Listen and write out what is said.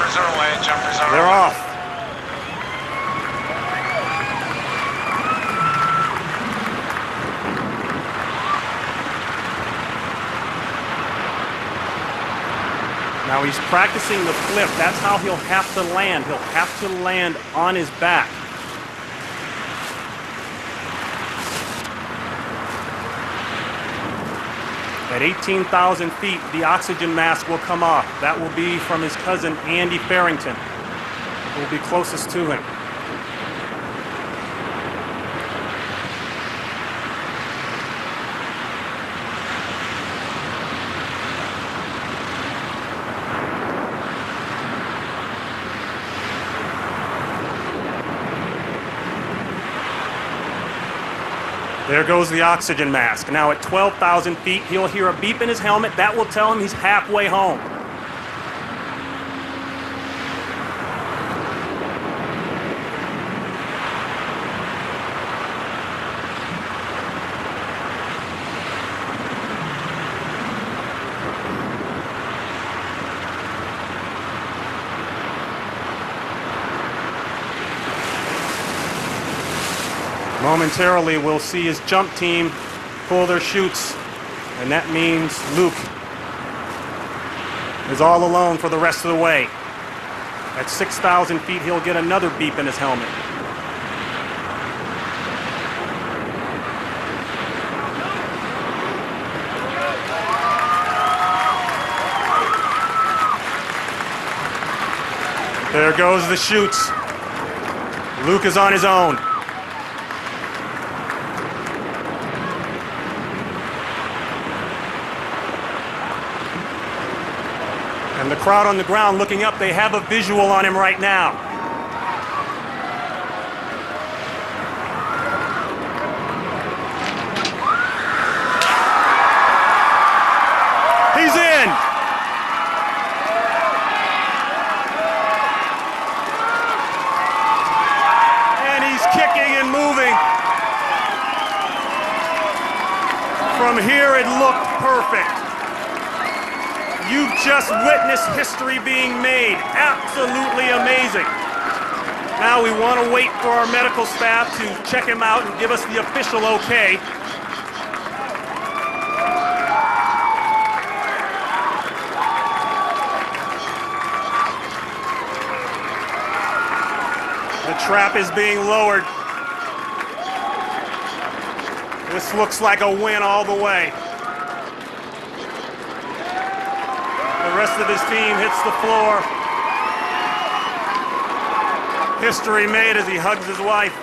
Jumpers are away. Jumpers are They're away. off. Now he's practicing the flip. That's how he'll have to land. He'll have to land on his back. At 18,000 feet, the oxygen mask will come off. That will be from his cousin, Andy Farrington, who will be closest to him. There goes the oxygen mask. Now at 12,000 feet, he'll hear a beep in his helmet. That will tell him he's halfway home. Momentarily, we'll see his jump team pull their chutes, and that means Luke is all alone for the rest of the way. At 6,000 feet, he'll get another beep in his helmet. There goes the chutes. Luke is on his own. And the crowd on the ground looking up, they have a visual on him right now. He's in! And he's kicking and moving. From here, it looked perfect. You've just witnessed history being made. Absolutely amazing. Now we want to wait for our medical staff to check him out and give us the official okay. The trap is being lowered. This looks like a win all the way. The rest of his team hits the floor. History made as he hugs his wife.